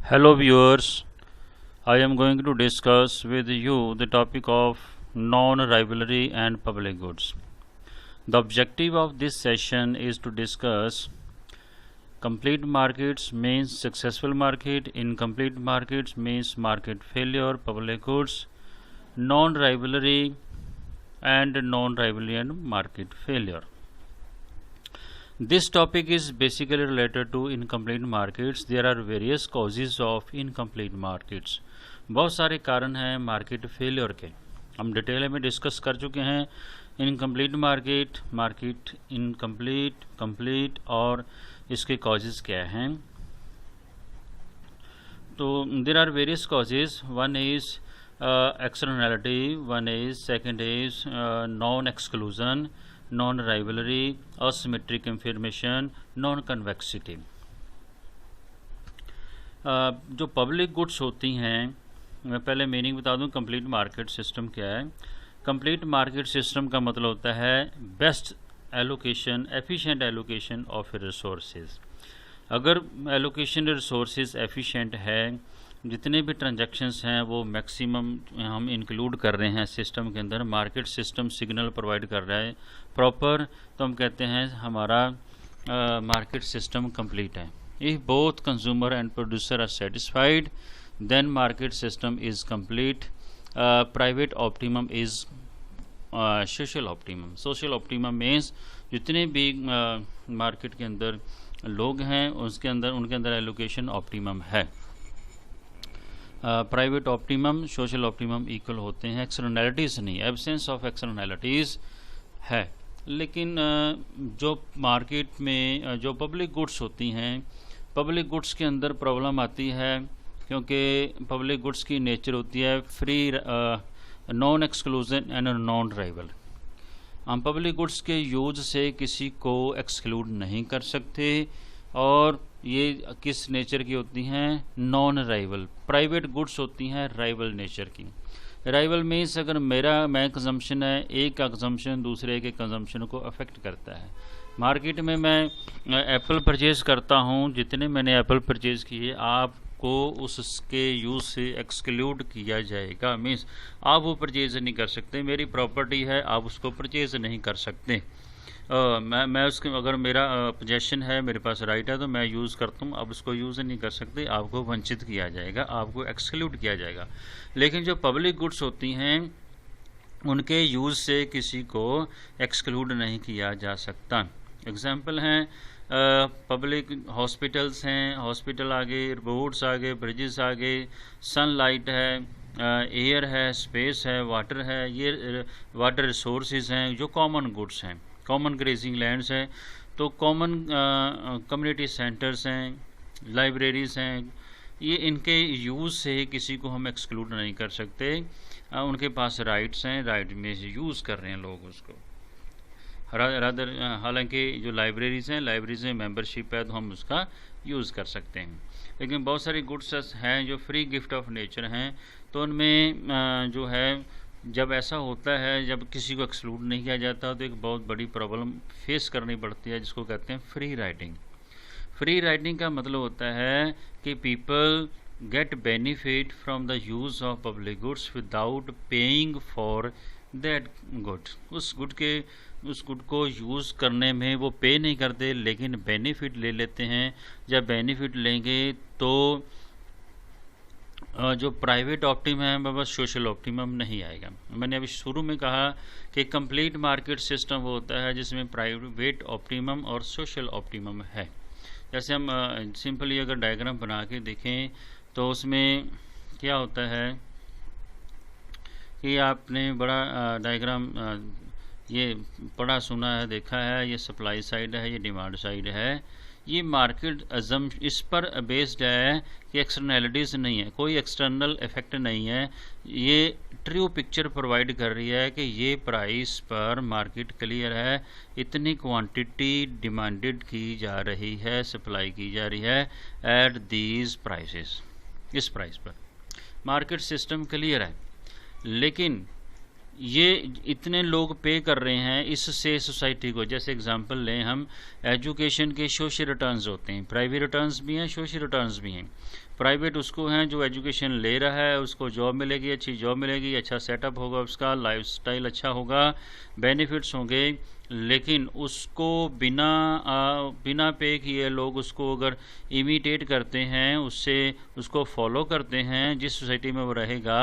Hello viewers, I am going to discuss with you the topic of non-rivalry and public goods. The objective of this session is to discuss complete markets means successful market, incomplete markets means market failure, public goods, non-rivalry and market failure. This topic is basically related to incomplete markets. There are various causes of incomplete markets. बहुत सारे कारण हैं market failure के, हम detail में discuss कर चुके हैं. Incomplete market, market incomplete, complete और इसके कॉजेज़ क्या हैं. तो there are various causes. One is externality, one is second is non exclusion, non rivalry, asymmetric information, non convexity. जो पब्लिक गुड्स होती हैं, मैं पहले मीनिंग बता दूं. कंप्लीट मार्केट सिस्टम क्या है? कंप्लीट मार्केट सिस्टम का मतलब होता है best allocation, efficient allocation of resources. अगर एलोकेशन रिसोर्सेज एफिशिएंट है, जितने भी ट्रांजैक्शंस हैं वो मैक्सिमम हम इंक्लूड कर रहे हैं सिस्टम के अंदर, मार्केट सिस्टम सिग्नल प्रोवाइड कर रहा है प्रॉपर, तो हम कहते हैं हमारा मार्केट सिस्टम कंप्लीट है. If both consumer and producer are satisfied then market system is complete. Private optimum is social optimum. Social optimum means जितने भी मार्केट के अंदर लोग हैं उनके अंदर एलोकेशन ऑप्टिमम है. Private optimum, social optimum equal होते हैं. एक्सटर्नैलिटीज़ नहीं, एब्सेंस ऑफ एक्सटर्नैलिटीज़ है. लेकिन जो मार्केट में जो पब्लिक गुड्स होती हैं, पब्लिक गुड्स के अंदर प्रॉब्लम आती है क्योंकि पब्लिक गुड्स की नेचर होती है free, non exclusion and non rival. हम पब्लिक गुड्स के यूज से किसी को एक्सक्लूड नहीं कर सकते और ये किस नेचर की होती हैं? Non rival. प्राइवेट गुड्स होती हैं राइवल नेचर की. राइवल मीन्स अगर मैं कंजम्पशन है, एक का कंजम्पशन दूसरे के कंजम्पशन को अफेक्ट करता है. मार्केट में मैं एप्पल परचेज़ करता हूँ, जितने मैंने एप्पल परचेज़ किए आपको उसके यूज़ से एक्सक्लूड किया जाएगा. मीन्स आप वो परचेज़ नहीं कर सकते. मेरी प्रॉपर्टी है, आप उसको परचेज़ नहीं कर सकते. मैं उसके, अगर मेरा पोजेशन है, मेरे पास राइट है, तो मैं यूज़ करता हूँ, आप उसको यूज़ नहीं कर सकते. आपको वंचित किया जाएगा, आपको एक्सक्लूड किया जाएगा. लेकिन जो पब्लिक गुड्स होती हैं उनके यूज़ से किसी को एक्सक्लूड नहीं किया जा सकता. एग्जाम्पल हैं पब्लिक हॉस्पिटल्स हैं, हॉस्पिटल आ गए, रोड्स आ गए, ब्रिजेस आ गए, सनलाइट है, एयर है, स्पेस है, वाटर है. ये वाटर रिसोर्सेज हैं जो कॉमन गुड्स हैं. कॉमन ग्रेजिंग लैंड्स हैं, तो कॉमन कम्युनिटी सेंटर्स हैं, लाइब्रेरीज़ हैं. ये इनके यूज़ से किसी को हम एक्सक्लूड नहीं कर सकते. उनके पास राइट्स हैं, राइट में से यूज़ कर रहे हैं लोग उसको. हालांकि जो लाइब्रेरीज़ हैं, लाइब्रेरीज में मेंबरशिप है तो हम उसका यूज़ कर सकते हैं. लेकिन बहुत सारी गुड्स हैं जो फ्री गिफ्ट ऑफ नेचर हैं, तो उनमें जो है जब ऐसा होता है, जब किसी को एक्सक्लूड नहीं किया जाता तो एक बहुत बड़ी प्रॉब्लम फेस करनी पड़ती है जिसको कहते हैं फ्री राइडिंग. फ्री राइडिंग का मतलब होता है कि people get benefit from the use of public goods without paying for that good. उस गुड को यूज़ करने में वो पे नहीं करते, लेकिन बेनिफिट ले लेते हैं. जब बेनिफिट लेंगे तो जो प्राइवेट ऑप्टिमम है वह बस सोशल ऑप्टिमम नहीं आएगा. मैंने अभी शुरू में कहा कि कंप्लीट मार्केट सिस्टम वो होता है जिसमें प्राइवेट ऑप्टिमम और सोशल ऑप्टिमम है. जैसे हम सिंपली अगर डायग्राम बना के देखें तो उसमें क्या होता है कि आपने बड़ा डायग्राम ये पढ़ा सुना है, देखा है. ये सप्लाई साइड है, ये डिमांड साइड है. ये मार्केट अजम इस पर बेस्ड है कि एक्सटर्नैलिटीज़ नहीं है, कोई एक्सटर्नल इफेक्ट नहीं है. ये ट्रू पिक्चर प्रोवाइड कर रही है कि ये प्राइस पर मार्केट क्लियर है, इतनी क्वांटिटी डिमांडेड की जा रही है, सप्लाई की जा रही है एट दीज प्राइसेस. इस प्राइस पर मार्केट सिस्टम क्लियर है. लेकिन ये इतने लोग पे कर रहे हैं इससे सोसाइटी को, जैसे एग्जांपल लें हम, एजुकेशन के सोशल रिटर्न्स होते हैं, प्राइवेट रिटर्न्स भी हैं, सोशल रिटर्न्स भी हैं। प्राइवेट उसको हैं जो एजुकेशन ले रहा है, उसको जॉब मिलेगी, अच्छी जॉब मिलेगी, अच्छा सेटअप होगा, उसका लाइफस्टाइल अच्छा होगा, बेनिफिट्स होंगे, लेकिन उसको बिना पे किए लोग उसको अगर इमिटेट करते हैं, उससे उसको फॉलो करते हैं, जिस सोसाइटी में वो रहेगा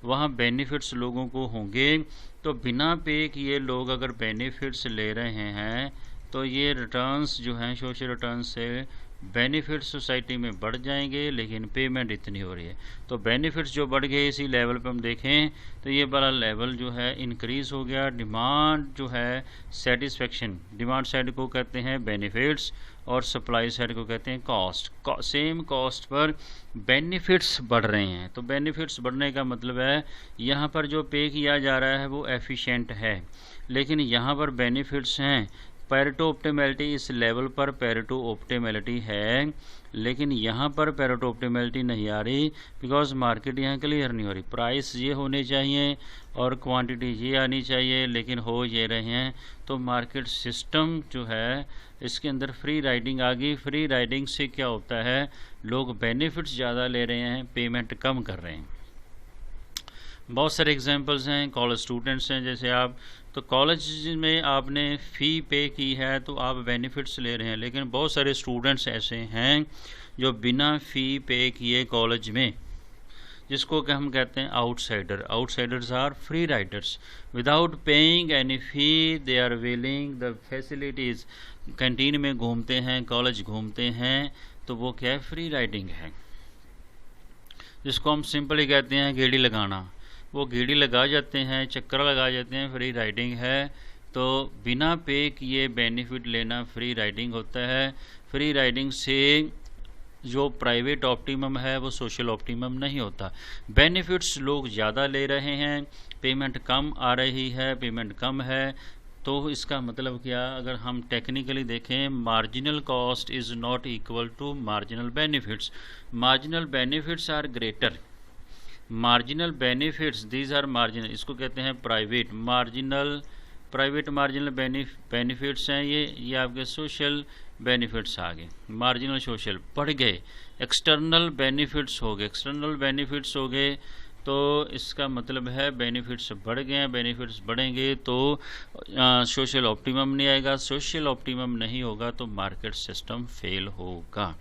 वहाँ बेनिफिट्स लोगों को होंगे। तो बिना पे किए लोग अगर बेनिफिट्स ले रहे हैं तो ये रिटर्न्स जो हैं सोशल रिटर्न्स से बेनिफिट्स सोसाइटी में बढ़ जाएंगे, लेकिन पेमेंट इतनी हो रही है। तो बेनिफिट्स जो बढ़ गए इसी लेवल पे हम देखें तो ये बड़ा लेवल जो है इंक्रीज़ हो गया। डिमांड जो है सेटिस्फेक्शन, डिमांड साइड को कहते हैं बेनिफिट्स और सप्लाई साइड को कहते हैं cost. Same cost per benefits बढ़ रहे हैं। तो बेनिफिट्स बढ़ने का मतलब है यहाँ पर जो पे किया जा रहा है वो एफिशिएंट है, लेकिन यहाँ पर बेनिफिट्स हैं। पेरेटो ऑप्टिमैलिटी इस लेवल पर पेरेटो ऑप्टिमैलिटी है, लेकिन यहाँ पर पेरेटो ऑप्टिमैलिटी नहीं आ रही, बिकॉज मार्केट यहाँ क्लियर नहीं हो रही। प्राइस ये होने चाहिए और क्वांटिटी ये आनी चाहिए, लेकिन हो ये रहे हैं। तो मार्केट सिस्टम जो है इसके अंदर फ्री राइडिंग आ गई। फ्री राइडिंग से क्या होता है, लोग बेनिफिट्स ज़्यादा ले रहे हैं, पेमेंट कम कर रहे हैं। बहुत सारे एग्जांपल्स हैं। कॉलेज स्टूडेंट्स हैं जैसे आप, तो कॉलेज में आपने फ़ी पे की है तो आप बेनिफिट्स ले रहे हैं, लेकिन बहुत सारे स्टूडेंट्स ऐसे हैं जो बिना फ़ी पे किए कॉलेज में, जिसको कि हम कहते हैं outsider, outsiders are free riders, without paying any fee they are willing the facilities. Canteen में घूमते हैं, कॉलेज घूमते हैं, तो वो क्या है, फ्री राइडिंग है, जिसको हम सिंपली कहते हैं गेड़ी लगाना। वो गेड़ी लगा जाते हैं, चक्कर लगा जाते हैं, फ्री राइडिंग है। तो बिना पे किए बेनिफिट लेना फ्री राइडिंग होता है। फ्री राइडिंग से जो प्राइवेट ऑप्टिमम है वो सोशल ऑप्टिमम नहीं होता। बेनिफिट्स लोग ज़्यादा ले रहे हैं, पेमेंट कम आ रही है, पेमेंट कम है। तो इसका मतलब क्या, अगर हम टेक्निकली देखें, marginal cost is not equal to marginal benefits. Marginal benefits are greater, marginal benefits these are marginal, इसको कहते हैं private marginal, private marginal benefits हैं ये आपके सोशल बेनिफिट्स आ गए, मार्जिनल सोशल बढ़ गए, एक्सटर्नल बेनिफिट्स हो गए, एक्सटर्नल बेनिफिट्स हो गए। तो इसका मतलब है बेनिफिट्स बढ़ गए हैं, बेनिफिट्स बढ़ेंगे तो सोशल ऑप्टिमम नहीं आएगा, सोशल ऑप्टिमम नहीं होगा तो मार्केट सिस्टम फेल होगा,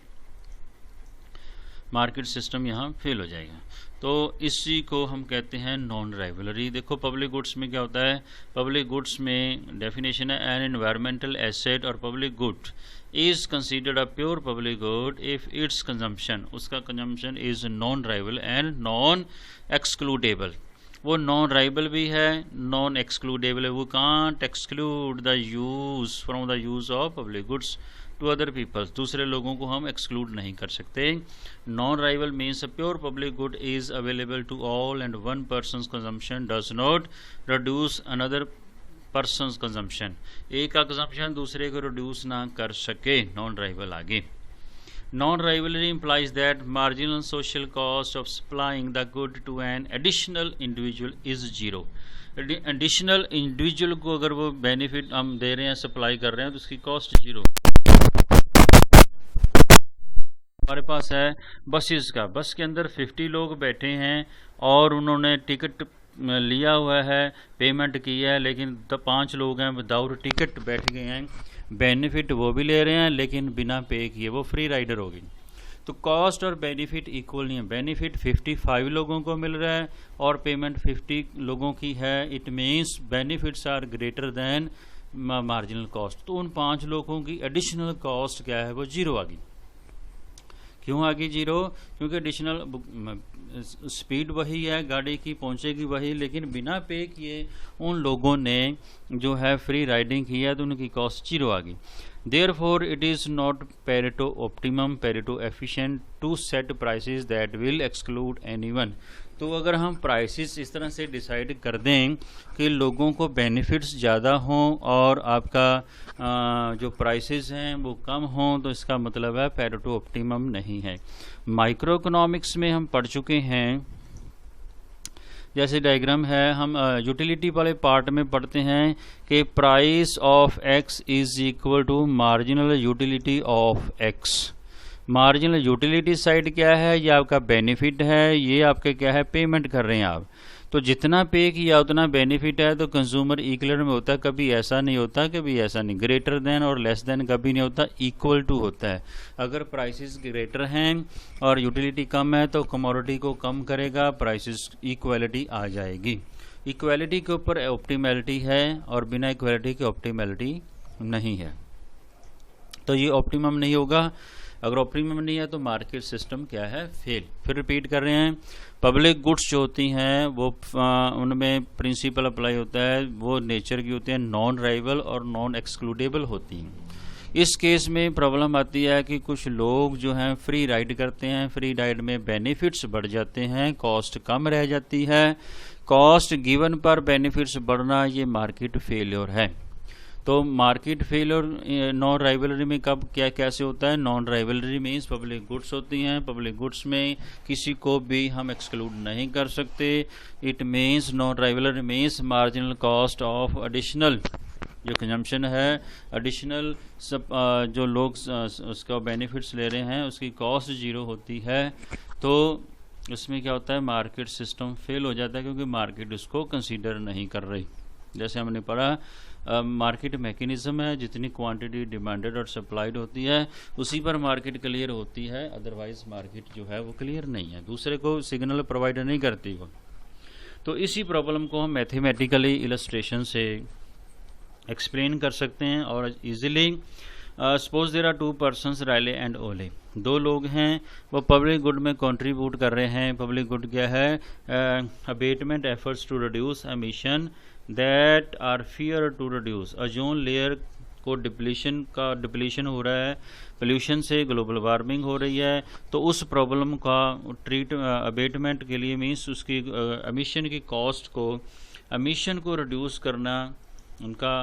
मार्केट सिस्टम यहाँ फेल हो जाएगा। तो इसी को हम कहते हैं नॉन राइवलरी। देखो पब्लिक गुड्स में क्या होता है, पब्लिक गुड्स में डेफिनेशन है एन एनवायरमेंटल एसेट और public good is considered a pure public good if its consumption, उसका consumption is non rival and non excludable. वो नॉन राइवल भी है, नॉन एक्सक्लूडेबल है, वो can't exclude the use from the use of public goods to other peoples, दूसरे लोगों को हम एक्सक्लूड नहीं कर सकते। Non rival means a pure public good is available to all and one person's consumption does not reduce another person's consumption, एक का consumption दूसरे को रिड्यूस ना कर सके, नॉन राइवल आगे। Non rivalry implies that marginal social cost of supplying the good to an additional individual is zero। Additional individual को अगर वो बेनिफिट हम दे रहे हैं, सप्लाई कर रहे हैं, तो उसकी कॉस्ट जीरो। हमारे पास है बसेस का, बस के अंदर 50 लोग बैठे हैं और उन्होंने टिकट लिया हुआ है, पेमेंट की है, लेकिन 5 लोग हैं विदाउट टिकट बैठ गए हैं, बेनिफिट वो भी ले रहे हैं लेकिन बिना पे किए, वो फ्री राइडर होगी। तो कॉस्ट और बेनिफिट इक्वल नहीं है, बेनिफिट 55 लोगों को मिल रहा है और पेमेंट 50 लोगों की है, it means benefits are greater than marginal cost. तो उन 5 लोगों की एडिशनल कॉस्ट क्या है, वो जीरो आ गई। क्यों आ गई जीरो, क्योंकि एडिशनल स्पीड वही है, गाड़ी की पहुंचेगी वही, लेकिन बिना पे किए उन लोगों ने जो है फ्री राइडिंग की है तो उनकी कॉस्ट जीरो आ गई। Therefore, it is not Pareto optimum, Pareto efficient to set prices that will exclude anyone। तो अगर हम प्राइसेस इस तरह से डिसाइड कर दें कि लोगों को बेनिफिट्स ज़्यादा हों और आपका जो प्राइसेस हैं वो कम हों, तो इसका मतलब है पैरेटो ऑप्टिमम नहीं है। माइक्रो इकोनॉमिक्स में हम पढ़ चुके हैं जैसे डायग्राम है, हम यूटिलिटी वाले पार्ट में पढ़ते हैं कि price of X is equal to marginal utility of X. Marginal utility side क्या है? ये आपका बेनिफिट है, ये आपके क्या है, पेमेंट कर रहे हैं आप। तो जितना पे किया उतना बेनिफिट है, तो कंज्यूमर इक्विवेलेंट में होता है, कभी ऐसा नहीं होता, कभी ऐसा नहीं। ग्रेटर देन और लेस देन कभी नहीं होता, इक्वल टू होता है। अगर प्राइसेस ग्रेटर हैं और यूटिलिटी कम है तो कमोडिटी को कम करेगा, प्राइसेस इक्वालिटी आ जाएगी। इक्वालिटी के ऊपर ऑप्टिमैलिटी है और बिना इक्वालिटी के ऑप्टिमैलिटी नहीं है, तो ये ऑप्टिमम नहीं होगा। अगर ऑप्टिमम नहीं है तो मार्केट सिस्टम क्या है, फेल। फिर रिपीट कर रहे हैं, पब्लिक गुड्स जो होती हैं वो उनमें प्रिंसिपल अप्लाई होता है, वो नेचर की होती हैं, नॉन राइवल और नॉन एक्सक्लूडेबल होती हैं। इस केस में प्रॉब्लम आती है कि कुछ लोग जो हैं फ्री राइड करते हैं, फ्री राइड में बेनिफिट्स बढ़ जाते हैं, कॉस्ट कम रह जाती है। कॉस्ट गिवन पर बेनिफिट्स बढ़ना, ये मार्केट फेलियर है। तो मार्केट फेलियर नॉन राइवलरी में कब क्या कैसे होता है? Non rivalry means public goods होती हैं, पब्लिक गुड्स में किसी को भी हम एक्सक्लूड नहीं कर सकते। It means non rivalry means marginal cost of additional जो कंजम्पशन है, एडिशनल सब जो लोग उसका बेनिफिट्स ले रहे हैं उसकी कॉस्ट जीरो होती है। तो उसमें क्या होता है, मार्केट सिस्टम फेल हो जाता है, क्योंकि मार्केट उसको कंसीडर नहीं कर रही। जैसे हमने पढ़ा, मार्केट मैकेनिज्म है, जितनी क्वांटिटी डिमांडेड और सप्लाइड होती है उसी पर मार्केट क्लियर होती है, अदरवाइज मार्केट जो है वो क्लियर नहीं है, दूसरे को सिग्नल प्रोवाइड नहीं करती वो। तो इसी प्रॉब्लम को हम मैथमेटिकली इलस्ट्रेशन से एक्सप्लेन कर सकते हैं और easily. Suppose there are two persons, Riley and Ollie, दो लोग हैं, वो पब्लिक गुड में कंट्रीब्यूट कर रहे हैं। पब्लिक गुड क्या है? Abatement efforts to reduce emission that are fear to reduce. Ozone layer को डिप्लीशन हो रहा है, पोल्यूशन से ग्लोबल वार्मिंग हो रही है, तो उस प्रॉब्लम का अबेटमेंट के लिए मीन्स उसकी एमिशन की कॉस्ट को, एमिशन को रिड्यूस करना उनका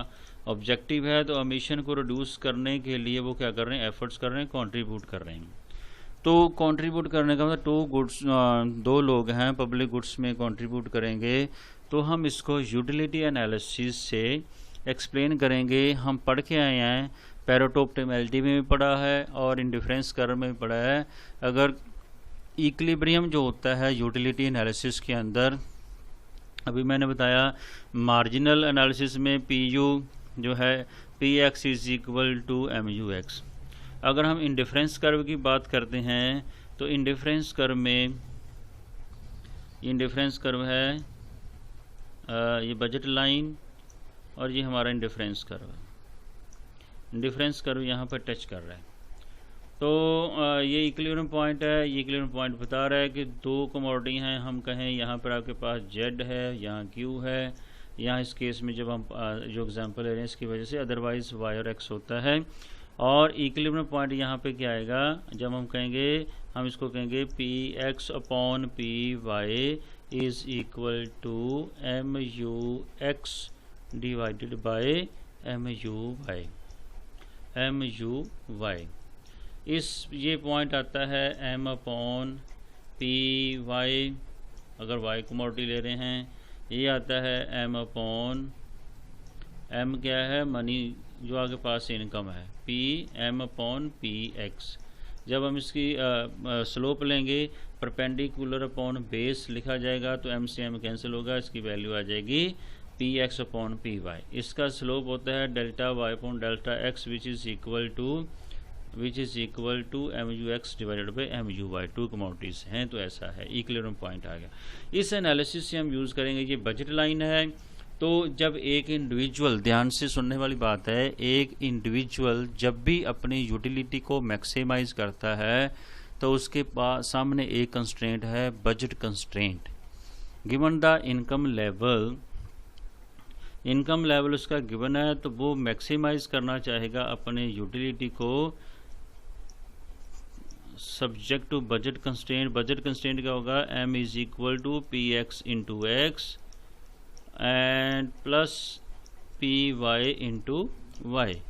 ऑब्जेक्टिव है। तो एमिशन को रिड्यूस करने के लिए वो क्या कर रहे हैं, एफर्ट्स कर रहे हैं, कंट्रीब्यूट कर रहे हैं। तो कंट्रीब्यूट करने का मतलब टू गुड्स, दो लोग हैं पब्लिक गुड्स में कंट्रीब्यूट करेंगे, तो हम इसको यूटिलिटी एनालिसिस से एक्सप्लेन करेंगे। हम पढ़ के आए हैं, पैरेटो ऑप्टिमैलिटी में भी पढ़ा है और इंडिफरेंस कर्व में भी पढ़ा है। अगर इक्विलिब्रियम जो होता है यूटिलिटी एनालिसिस के अंदर, अभी मैंने बताया मार्जिनल एनालिसिस में पी यू जो है P X is equal to M U X. अगर हम इंडिफरेंस कर्व की बात करते हैं तो इंडिफरेंस कर्व में, इंडिफरेंस कर्व है ये बजट लाइन और ये हमारा इंडिफरेंस कर्व है। इंडिफरेंस कर्व यहाँ पर टच कर रहा है, तो ये इक्विलिब्रियम पॉइंट है। ये इक्विलिब्रियम पॉइंट बता रहा है कि दो कमोडिटी हैं, हम कहें यहाँ पर आपके पास जेड है, यहाँ क्यू है, यहाँ इस केस में जब हम जो एग्जांपल ले रहे हैं इसकी वजह से, अदरवाइज वाई और एक्स होता है। और इक्विलिब्रियम पॉइंट यहाँ पे क्या आएगा, जब हम कहेंगे, हम इसको कहेंगे P X upon P Y is equal to M U X divided by M U Y, M U Y. इस ये पॉइंट आता है एम अपॉन पी वाई, अगर वाई कमोडिटी ले रहे हैं। ये आता है एम अपॉन, एम क्या है, मनी जो आपके पास इनकम है, P M upon P X. जब हम इसकी स्लोप लेंगे, परपेंडिकुलर अपॉन बेस लिखा जाएगा, तो एम से एम कैंसिल होगा, इसकी वैल्यू आ जाएगी P X upon P Y. इसका स्लोप होता है delta Y upon delta X which is equal to M U X divided by M U Y. Two commodities हैं, तो ऐसा है, इक्विलिब्रियम पॉइंट आ गया। इस एनालिसिस से हम यूज़ करेंगे, ये बजट लाइन है। तो जब एक इंडिविजुअल, ध्यान से सुनने वाली बात है, एक इंडिविजुअल जब भी अपनी यूटिलिटी को मैक्सिमाइज करता है तो उसके पास सामने एक कंस्ट्रेंट है, budget constraint. Given the income level, income level उसका गिवन है, तो वो मैक्सिमाइज करना चाहेगा अपने यूटिलिटी को subject to budget constraint. Budget constraint क्या होगा, M is equal to P X into X and plus P Y into Y.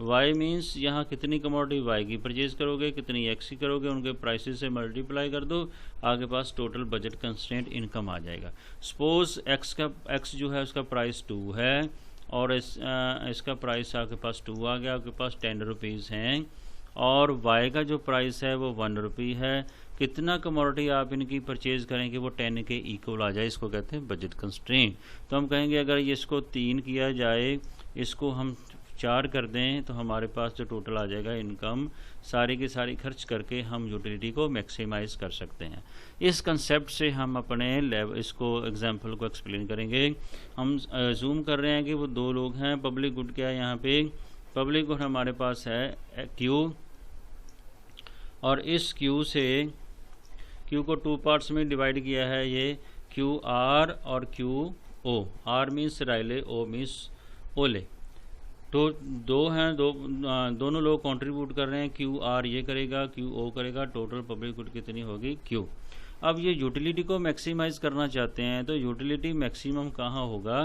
Y means यहाँ कितनी कमोडिटी वाई की परचेज करोगे, कितनी एक्स की करोगे, उनके प्राइसेस से मल्टीप्लाई कर दो, आपके पास टोटल बजट कंस्ट्रेंट इनकम आ जाएगा। सपोज एक्स जो है उसका प्राइस 2 है और इसका प्राइस आपके पास 2 आ गया, आपके पास 10 रुपीज़ हैं, और वाई का जो प्राइस है वो 1 रुपी है। कितना कमोडिटी आप इनकी परचेज़ करेंगे वो 10 के इक्वल आ जाए, इसको कहते हैं बजट कंस्ट्रेंट। तो हम कहेंगे अगर ये इसको 3 किया जाए, इसको हम 4 कर दें, तो हमारे पास जो टोटल आ जाएगा इनकम सारी की सारी खर्च करके हम यूटिलिटी को मैक्सिमाइज़ कर सकते हैं। इस कंसेप्ट से हम अपने इसको एग्जांपल को एक्सप्लेन करेंगे। हम जूम कर रहे हैं कि वो 2 लोग हैं। पब्लिक गुड क्या है यहाँ पे, पब्लिक गुड हमारे पास है क्यू, और इस क्यू से क्यू को 2 पार्ट्स में डिवाइड किया है, ये क्यू आर और Q O. R means Riley, O means Ollie. तो 2 हैं, दोनों लोग कंट्रीब्यूट कर रहे हैं। क्यू आर ये करेगा, क्यू ओ करेगा, टोटल पब्लिक गुड कितनी होगी, क्यू। अब ये यूटिलिटी को मैक्सिमाइज़ करना चाहते हैं, तो यूटिलिटी मैक्सिमम कहाँ होगा।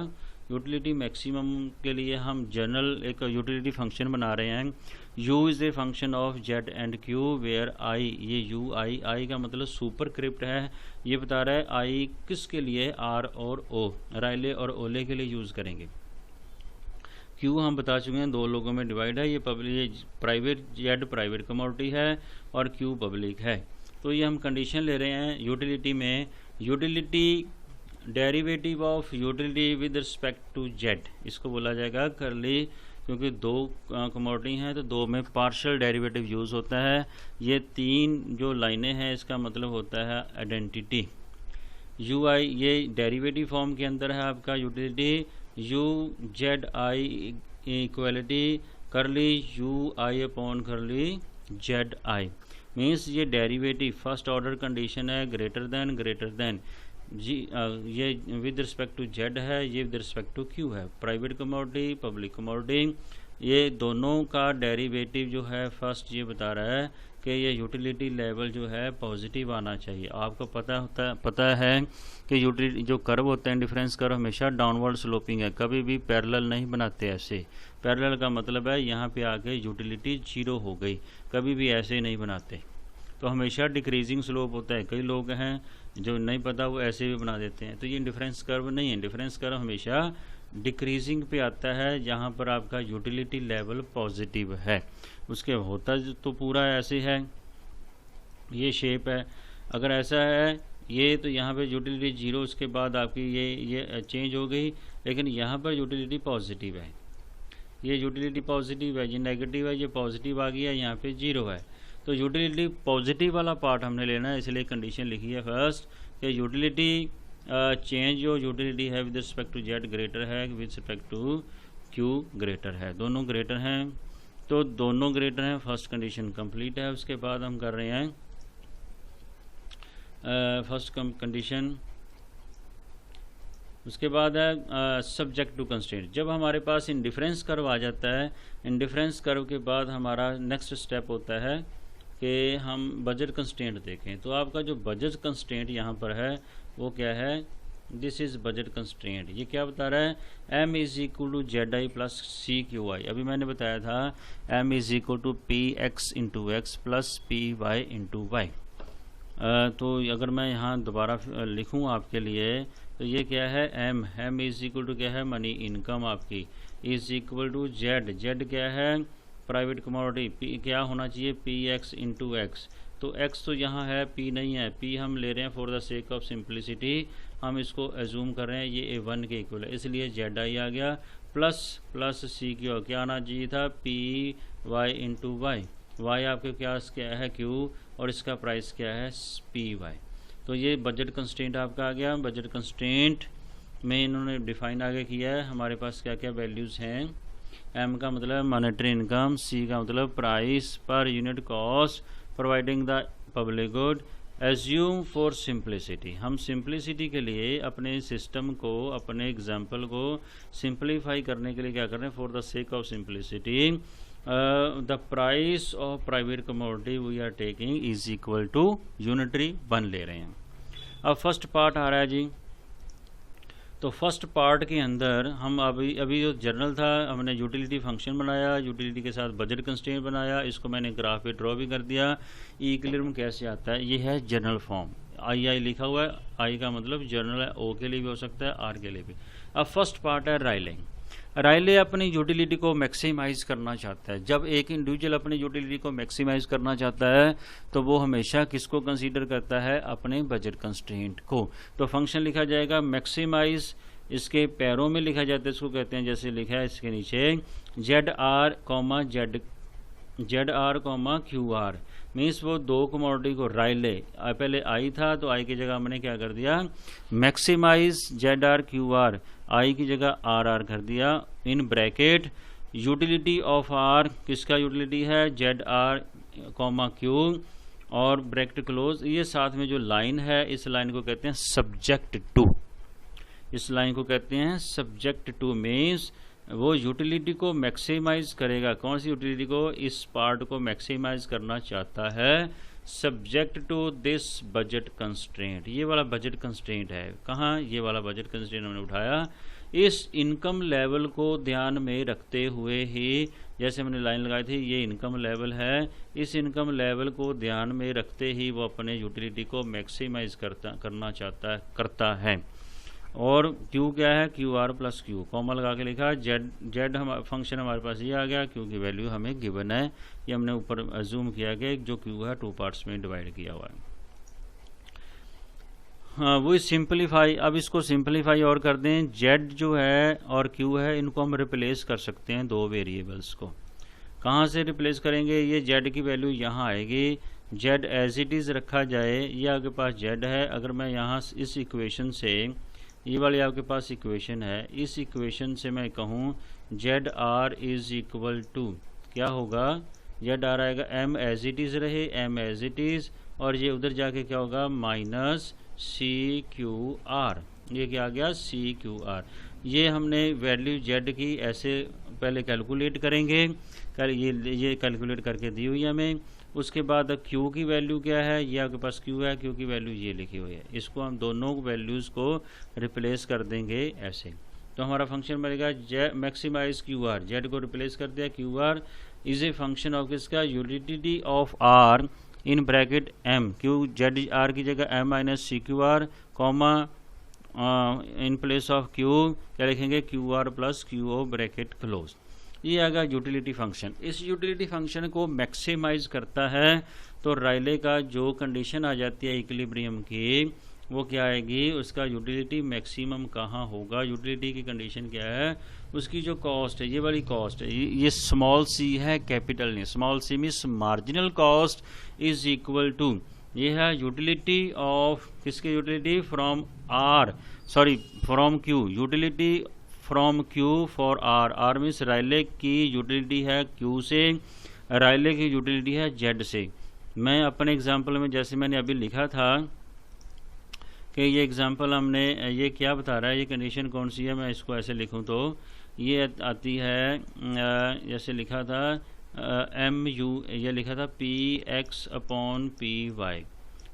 यूटिलिटी मैक्सिमम के लिए हम जनरल एक यूटिलिटी फंक्शन बना रहे हैं। u is a function of z and q where i, ये u i का मतलब सुपरस्क्रिप्ट है, ये बता रहा है i किसके लिए, r और o, राइले और ओले के लिए यूज़ करेंगे। Q हम बता चुके हैं 2 लोगों में डिवाइड है, ये प्राइवेट z प्राइवेट कमोडिटी है और Q पब्लिक है। तो ये हम कंडीशन ले रहे हैं यूटिलिटी में, utility derivative of utility with respect to z, इसको बोला जाएगा करली, क्योंकि 2 कमोडिटी हैं तो 2 में पार्शियल डेरिवेटिव यूज़ होता है। ये 3 जो लाइनें हैं इसका मतलब होता है आइडेंटिटी। यू आई ये डेरिवेटिव फॉर्म के अंदर है आपका utility, U Z I equality curly U I upon curly Z I, means ये डेरिवेटिव फर्स्ट ऑर्डर कंडीशन है, ग्रेटर देन जी, ये विद रिस्पेक्ट टू जेड है, ये विद रिस्पेक्ट टू क्यू है। प्राइवेट कमोडिटी पब्लिक कमोडिटी, ये दोनों का derivative जो है फर्स्ट ये बता रहा है कि ये यूटिलिटी लेवल जो है पॉजिटिव आना चाहिए। आपको पता है कि यूटिलिटी जो कर्व होते हैं, डिफरेंस कर्व हमेशा डाउनवर्ड स्लोपिंग है, कभी भी पैरेलल नहीं बनाते। ऐसे पैरेलल का मतलब है यहाँ पे आके यूटिलिटी 0 हो गई, कभी भी ऐसे नहीं बनाते, तो हमेशा डिक्रीजिंग स्लोप होता है। कई लोग हैं जो नहीं पता वो ऐसे भी बना देते हैं, तो ये डिफरेंस कर्व नहीं है। डिफरेंस कर्व हमेशा डिक्रीजिंग पे आता है जहाँ पर आपका यूटिलिटी लेवल पॉजिटिव है। उसके होता तो पूरा ऐसे है, ये शेप है, अगर ऐसा है ये, तो यहाँ पे यूटिलिटी 0, उसके बाद आपकी ये चेंज हो गई, लेकिन यहाँ पर यूटिलिटी पॉजिटिव है, ये यूटिलिटी पॉजिटिव है, ये नेगेटिव है, ये पॉजिटिव आ गया, यहाँ पे 0 है। तो यूटिलिटी पॉजिटिव वाला पार्ट हमने लेना है, इसलिए कंडीशन लिखी है फर्स्ट कि यूटिलिटी चेंज जो यूटिलिटी है with respect to Z greater है, with respect to Q greater है, दोनों ग्रेटर हैं, तो दोनों ग्रेटर हैं, फर्स्ट कंडीशन कंप्लीट है। उसके बाद हम कर रहे हैं फर्स्ट कंडीशन, उसके बाद है सब्जेक्ट टू कंस्ट्रेंट। जब हमारे पास इंडिफरेंस कर्व आ जाता है, इंडिफरेंस कर्व के बाद हमारा नेक्स्ट स्टेप होता है कि हम बजट कंस्ट्रेंट देखें। तो आपका जो बजट कंस्ट्रेंट यहाँ पर है वो क्या है, दिस इज़ बजट कंस्ट्रेंट। ये क्या बता रहा है, m is equal to Z I plus C Q I. अभी मैंने बताया था m is equal to P X into X plus P Y into Y. तो अगर मैं यहाँ दोबारा लिखूँ आपके लिए, तो ये क्या है, m इज़ इक्वल टू क्या है, मनी इनकम आपकी, इज़ इक्वल टू जेड क्या है, प्राइवेट कमोडिटी, पी क्या होना चाहिए, पी एक्स इंटू एक्स। तो x तो यहाँ है, p नहीं है, p हम ले रहे हैं for the sake of simplicity, हम इसको एज्यूम कर रहे हैं ये a1 के इक्वल है, इसलिए जेड आई आ गया, प्लस सी क्यू, क्या आना चाहिए था, P Y into Y, Y आपके क्या है क्यू, और इसका प्राइस क्या है पी वाई। तो ये बजट कंस्ट्रेंट आपका आ गया। बजट कंस्ट्रेंट में इन्होंने डिफाइन आगे किया है, हमारे पास क्या क्या वैल्यूज़ हैं, m का मतलब मॉनेटरी इनकम, c का मतलब price per unit cost providing the public good, assume for simplicity. हम सिंप्लिसिटी के लिए अपने सिस्टम को, अपने एग्जाम्पल को सिंप्लीफाई करने के लिए क्या कर रहे हैं, for the sake of simplicity the price of private commodity we are taking is equal to unitary 1 ले रहे हैं। अब फर्स्ट पार्ट आ रहा है जी, तो फर्स्ट पार्ट के अंदर हम अभी जो जर्नल था, हमने यूटिलिटी फंक्शन बनाया, यूटिलिटी के साथ बजट कंस्ट्रेंट बनाया, इसको मैंने ग्राफ पे ड्रॉ भी कर दिया। इक्विलिब्रियम कैसे आता है, ये है जर्नल फॉर्म, आई लिखा हुआ है, आई का मतलब जर्नल है, ओ के लिए भी हो सकता है, आर के लिए भी। अब फर्स्ट पार्ट है रायले। रायले अपनी यूटिलिटी को मैक्सिमाइज करना चाहता है। जब एक इंडिविजुअल अपनी यूटिलिटी को मैक्सिमाइज करना चाहता है तो वो हमेशा किसको कंसीडर करता है, अपने बजट कंस्ट्रेंट को। तो फंक्शन लिखा जाएगा मैक्सिमाइज, इसके पैरों में लिखा जाता है, इसको कहते हैं जैसे लिखा है इसके नीचे Z R comma Q are, means वो दो कमोडिटी को रायले, पहले आई था तो आई की जगह हमने क्या कर दिया, maximise Z R Q R, I की जगह आर आर कर दिया, in bracket utility of R, किसका यूटिलिटी है, जेड आर कॉमा क्यू, और ब्रैकेट क्लोज। ये साथ में जो लाइन है, इस लाइन को कहते हैं सब्जेक्ट टू, इस लाइन को कहते हैं सब्जेक्ट टू, मीन्स वो यूटिलिटी को मैक्सिमाइज करेगा। कौन सी यूटिलिटी को, इस पार्ट को मैक्सिमाइज करना चाहता है, subject to this budget constraint. ये वाला बजट कंस्ट्रेंट है, कहाँ, ये वाला बजट कंस्ट्रेंट हमने उठाया, इस इनकम लेवल को ध्यान में रखते हुए ही, जैसे हमने लाइन लगाई थी, ये इनकम लेवल है, इस इनकम लेवल को ध्यान में रखते ही वो अपने यूटिलिटी को मैक्सिमाइज करता है। और क्यू क्या है, Q R plus Q, comma लगा के लिखा, जेड फंक्शन हमारे पास ये आ गया, क्यू की वैल्यू हमें गिवन है, ये हमने ऊपर अज्यूम किया गया, जो क्यू है टू पार्ट्स में डिवाइड किया हुआ है। हाँ, वो सिंपलीफाई, अब इसको सिंपलीफाई और कर दें, जेड जो है और क्यू है, इनको हम रिप्लेस कर सकते हैं दो वेरिएबल्स को। कहाँ से रिप्लेस करेंगे, ये जेड की वैल्यू यहाँ आएगी, जेड एज इट इज़ रखा जाए, ये आपके पास जेड है, अगर मैं यहाँ इस इक्वेशन से, ये वाली आपके पास इक्वेशन है, इस इक्वेशन से मैं कहूँ Z R is equal to, क्या होगा, जेड आर आएगा एम एज इट इज़ रहे, एम एज इट इज़, और ये उधर जाके क्या होगा, माइनस सी क्यू आर, ये क्या आ गया, सी क्यू आर। ये हमने वैल्यू जेड की ऐसे पहले कैलकुलेट करेंगे, ये कैलकुलेट करके दी हुई है हमें। उसके बाद क्यू की वैल्यू क्या है, ये आपके पास क्यू है, क्यू की वैल्यू ये लिखी हुई है, इसको हम दोनों वैल्यूज़ को रिप्लेस कर देंगे ऐसे। तो हमारा फंक्शन बनेगा मैक्सिमाइज क्यू आर, जेड को रिप्लेस कर दिया, Q R is a function of किसका, utility of R in bracket M, Q Z R की जगह M minus C Q R, comma in place of Q क्या लिखेंगे, Q R plus Q O bracket close. ये आएगा utility function. इस utility function को maximise करता है तो रायले का जो कंडीशन आ जाती है इक्विलिब्रियम की, वो क्या आएगी, उसका यूटिलिटी मैक्सिमम कहाँ होगा, यूटिलिटी की कंडीशन क्या है, उसकी जो कॉस्ट है, ये वाली कॉस्ट है, ये स्मॉल सी है, कैपिटल नहीं, small C means marginal cost is equal to, ये है यूटिलिटी ऑफ किसके, utility from R, sorry from Q, utility from Q for R, R means रायले की यूटिलिटी है क्यू से, रायले की यूटिलिटी है जेड से। मैं अपने एग्जांपल में जैसे मैंने अभी लिखा था कि ये एग्जांपल हमने, ये क्या बता रहा है, ये कंडीशन कौन सी है, मैं इसको ऐसे लिखूं तो ये आती है, जैसे लिखा था एम यू, ये लिखा था P X upon P Y,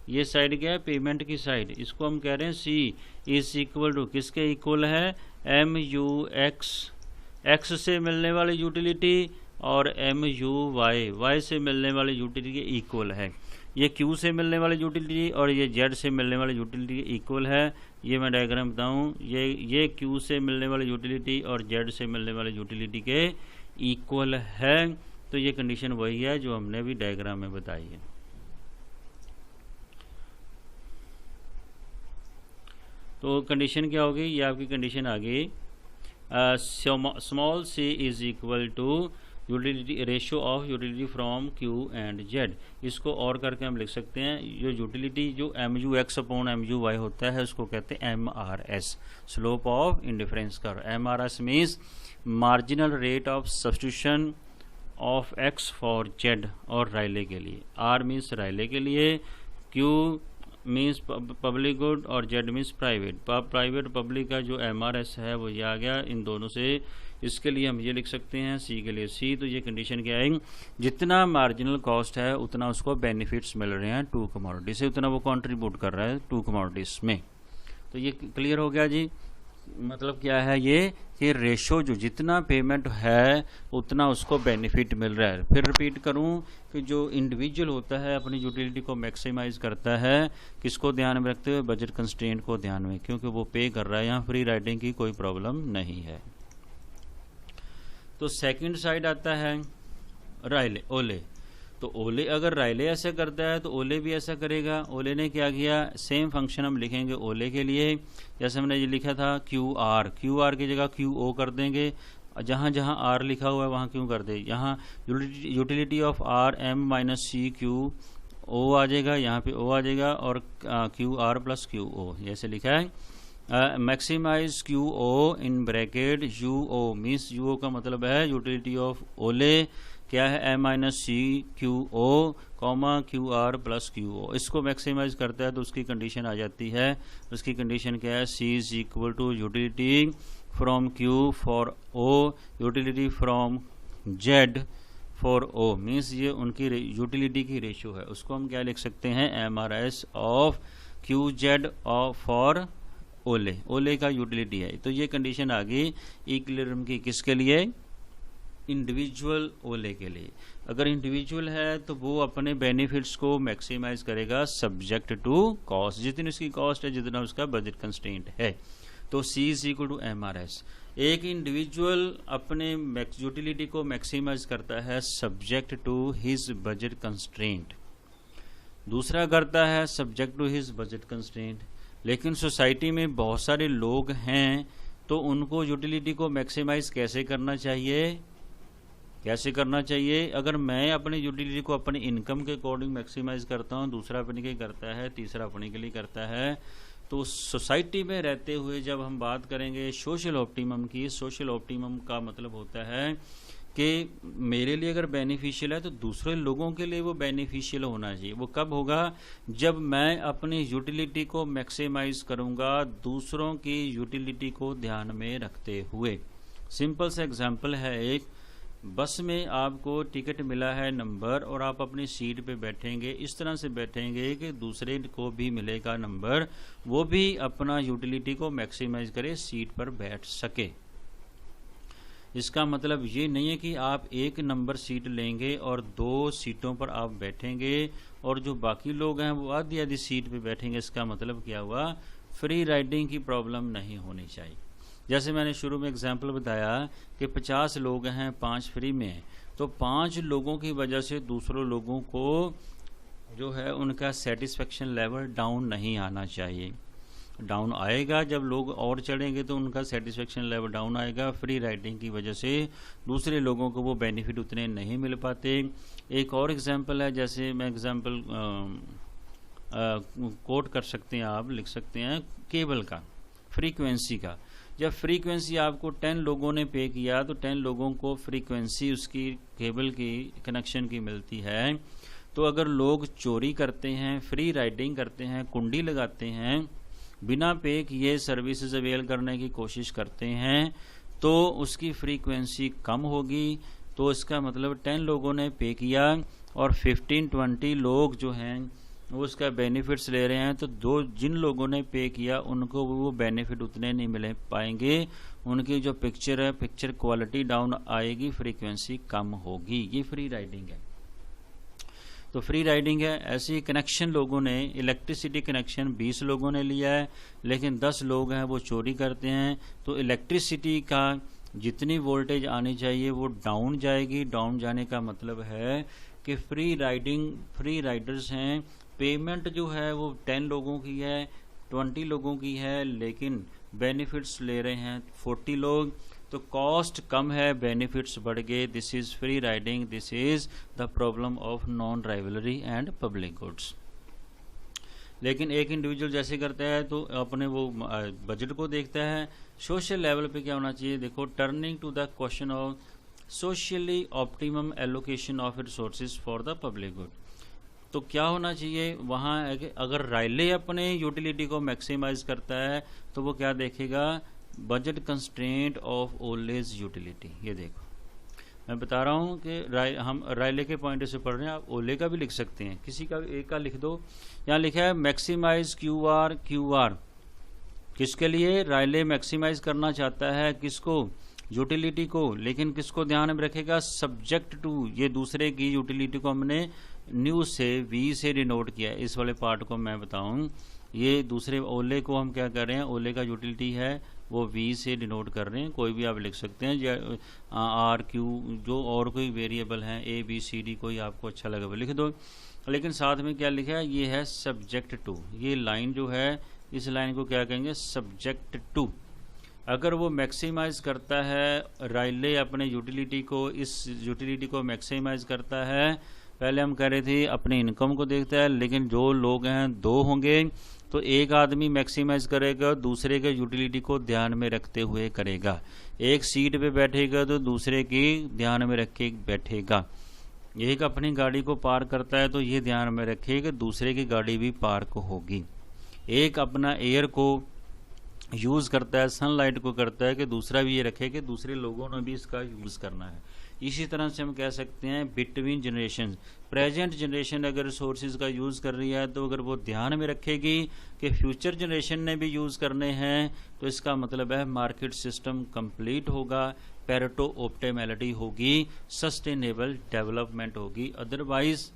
ये साइड क्या है, पेमेंट की साइड, इसको हम कह रहे हैं सी इज इक्वल टू, किसके इक्वल है, एम यू एक्स, एक्स से मिलने वाली यूटिलिटी, और एम यू वाई, वाई से मिलने वाली यूटिलिटी के इक्वल है। ये क्यू से मिलने वाली यूटिलिटी और ये जेड से मिलने वाली यूटिलिटी के इक्वल है। ये मैं डायग्राम बताऊँ, ये क्यू से मिलने वाली यूटिलिटी और जेड से मिलने वाली यूटिलिटी के इक्वल है। तो ये कंडीशन वही है जो हमने भी डायग्राम में बताई है। तो कंडीशन क्या होगी, ये आपकी कंडीशन आ गई, small C is equal to utility ratio of utility from Q and Z. इसको और करके हम लिख सकते हैं, जो यूटिलिटी जो M U X upon M U Y होता है उसको कहते हैं M R S, slope of indifference curve. M R S means marginal rate of substitution of X for Z और रायले के लिए, आर मीन्स रायले के लिए, क्यू मीन्स पब्लिक गुड और Z means private. Private public का जो एम आर एस है वो ये आ गया इन दोनों से। इसके लिए हम ये लिख सकते हैं सी के लिए सी। तो ये कंडीशन क्या है, जितना मार्जिनल कॉस्ट है उतना उसको बेनिफिट्स मिल रहे हैं टू कमोडिटी से, उतना वो कंट्रीब्यूट कर रहा है टू कमोडिटीज में। तो ये क्लियर हो गया जी। मतलब क्या है ये कि रेशो जो जितना पेमेंट है उतना उसको बेनिफिट मिल रहा है। फिर रिपीट करूं कि जो इंडिविजुअल होता है अपनी यूटिलिटी को मैक्सिमाइज करता है, किसको ध्यान में रखते हुए, बजट कंस्ट्रेंट को ध्यान में, क्योंकि वो पे कर रहा है, यहाँ फ्री राइडिंग की कोई प्रॉब्लम नहीं है। तो सेकंड साइड आता है राइले ओले। तो ओले अगर राइले ऐसा करता है तो ओले भी ऐसा करेगा। ओले ने क्या किया, सेम फंक्शन हम लिखेंगे ओले के लिए, जैसे हमने ये लिखा था क्यू आर की जगह क्यू ओ कर देंगे, जहाँ जहाँ आर लिखा हुआ है वहाँ क्यों कर दे, यहाँ utility of R M minus C Q O आ जाएगा, यहाँ पे ओ आ जाएगा, और Q R plus Q O जैसे लिखा है। Maximise Q O in bracket U O, means U O का मतलब है यूटिलिटी ऑफ ओले क्या है, M minus C Q O comma Q R plus Q O. इसको मैक्सिमाइज करता है तो उसकी कंडीशन आ जाती है, उसकी कंडीशन क्या है, C is equal to utility from Q for O, utility from Z for O, means ये उनकी यूटिलिटी की रेशियो है। उसको हम क्या लिख सकते हैं, M R S of Q Z for ओले, ओले का यूटिलिटी है। तो ये कंडीशन आ गई इक्विलिब्रियम की, किसके लिए, इंडिविजुअल ओले के लिए। अगर इंडिविजुअल है तो वो अपने बेनिफिट्स को मैक्सिमाइज करेगा सब्जेक्ट टू कॉस्ट, जितनी उसकी कॉस्ट है जितना उसका बजट कंस्ट्रेंट है। तो C is equal to M R S. एक इंडिविजुअल अपने यूटिलिटी को मैक्सिमाइज करता है subject to his budget constraint, दूसरा करता है subject to his budget constraint. लेकिन सोसाइटी में बहुत सारे लोग हैं तो उनको यूटिलिटी को मैक्सिमाइज कैसे करना चाहिए, अगर मैं अपनी यूटिलिटी को अपनी इनकम के अकॉर्डिंग मैक्सिमाइज करता हूँ, दूसरा अपने के लिए करता है, तीसरा अपने के लिए करता है, तो सोसाइटी में रहते हुए जब हम बात करेंगे सोशल ऑप्टिमम की, सोशल ऑप्टिमम का मतलब होता है कि मेरे लिए अगर बेनिफिशियल है तो दूसरे लोगों के लिए वो बेनिफिशियल होना चाहिए। वो कब होगा, जब मैं अपनी यूटिलिटी को मैक्सिमाइज करूँगा दूसरों की यूटिलिटी को ध्यान में रखते हुए। सिंपल सा एग्जांपल है, एक बस में आपको टिकट मिला है नंबर और आप अपनी सीट पे बैठेंगे, इस तरह से बैठेंगे कि दूसरे को भी मिलेगा नंबर, वो भी अपना यूटिलिटी को मैक्सिमाइज करे, सीट पर बैठ सके। इसका मतलब ये नहीं है कि आप एक नंबर सीट लेंगे और दो सीटों पर आप बैठेंगे और जो बाकी लोग हैं वो आधी आधी सीट पे बैठेंगे। इसका मतलब क्या हुआ, फ्री राइडिंग की प्रॉब्लम नहीं होनी चाहिए। जैसे मैंने शुरू में एग्जांपल बताया कि 50 लोग हैं, 5 फ्री में हैं, तो 5 लोगों की वजह से दूसरों लोगों को जो है उनका सेटिस्फेक्शन लेवल डाउन नहीं आना चाहिए। डाउन आएगा जब लोग और चढ़ेंगे तो उनका सेटिस्फेक्शन लेवल डाउन आएगा। फ्री राइडिंग की वजह से दूसरे लोगों को वो बेनिफिट उतने नहीं मिल पाते। एक और एग्जांपल है, जैसे मैं एग्जांपल कोट कर सकते हैं, आप लिख सकते हैं केबल का, फ्रीक्वेंसी का। जब फ्रीक्वेंसी आपको 10 लोगों ने पे किया तो 10 लोगों को फ्रीक्वेंसी उसकी केबल की कनेक्शन की मिलती है। तो अगर लोग चोरी करते हैं, फ्री राइडिंग करते हैं, कुंडी लगाते हैं, बिना पे किए सर्विसेज अवेल करने की कोशिश करते हैं, तो उसकी फ्रीक्वेंसी कम होगी। तो इसका मतलब 10 लोगों ने पे किया और 15-20 लोग जो हैं वो उसका बेनिफिट्स ले रहे हैं, तो जिन लोगों ने पे किया उनको वो बेनिफिट उतने नहीं मिल पाएंगे। उनकी जो पिक्चर है, पिक्चर क्वालिटी डाउन आएगी, फ्रीक्वेंसी कम होगी। ये फ्री राइडिंग है। तो फ्री राइडिंग है। ऐसे ही कनेक्शन लोगों ने, इलेक्ट्रिसिटी कनेक्शन 20 लोगों ने लिया है लेकिन 10 लोग हैं वो चोरी करते हैं, तो इलेक्ट्रिसिटी का जितनी वोल्टेज आनी चाहिए वो डाउन जाएगी। डाउन जाने का मतलब है कि फ्री राइडर्स हैं, पेमेंट जो है वो 10 लोगों की है, 20 लोगों की है, लेकिन बेनिफिट्स ले रहे हैं 40 लोग। तो कॉस्ट कम है, बेनिफिट्स बढ़ गए। This is free riding, this is the problem of non rivalry and public goods. लेकिन एक इंडिविजुअल जैसे करता है तो अपने वो बजट को देखता है। सोशल लेवल पे क्या होना चाहिए, देखो, turning to the question of socially optimum allocation of resources for the public good. तो क्या होना चाहिए वहाँ, अगर राइले अपने यूटिलिटी को मैक्सिमाइज करता है तो वो क्या देखेगा, budget constraint of old age utility. ये देखो मैं बता रहा हूँ कि हम राइले के पॉइंट से पढ़ रहे हैं, आप ओले का भी लिख सकते हैं, किसी का एक का लिख दो। यहाँ लिखा है मैक्सिमाइज क्यू आर किसके लिए? रायले मैक्सिमाइज करना चाहता है किसको? यूटिलिटी को, लेकिन किसको ध्यान में रखेगा? सब्जेक्ट टू, ये दूसरे की यूटिलिटी को हमने न्यू से वी से डिनोट किया है। इस वाले पार्ट को मैं बताऊं, ये दूसरे ओले को हम क्या कर रहे हैं, ओले का यूटिलिटी है वो वी से डिनोट कर रहे हैं। कोई भी आप लिख सकते हैं, आर क्यू जो और कोई वेरिएबल हैं, ए बी सी डी, कोई आपको अच्छा लगे वो लिख दो। लेकिन साथ में क्या लिखा है, ये है सब्जेक्ट टू। ये लाइन जो है, इस लाइन को क्या कहेंगे? Subject to. अगर वो मैक्सिमाइज करता है, रायले अपने यूटिलिटी को, इस यूटिलिटी को मैक्सिमाइज करता है, पहले हम कह रहे थे अपने इनकम को देखता है, लेकिन जो लोग हैं दो होंगे तो एक आदमी मैक्सिमाइज करेगा, दूसरे के यूटिलिटी को ध्यान में रखते हुए करेगा। एक सीट पे बैठेगा तो दूसरे की ध्यान में रख के बैठेगा। एक अपनी गाड़ी को पार्क करता है तो ये ध्यान में रखे कि दूसरे की गाड़ी भी पार्क होगी। एक अपना एयर को यूज़ करता है, सनलाइट को करता है कि दूसरा भी ये रखे कि दूसरे लोगों ने भी इसका यूज़ करना है। इसी तरह से हम कह सकते हैं बिटवीन जनरेशन, प्रेजेंट जनरेशन अगर रिसोर्सेज का यूज़ कर रही है तो अगर वो ध्यान में रखेगी कि फ्यूचर जनरेशन ने भी यूज़ करने हैं, तो इसका मतलब है मार्केट सिस्टम कंप्लीट होगा, पेरेटो ऑप्टिमैलिटी होगी, सस्टेनेबल डेवलपमेंट होगी। अदरवाइज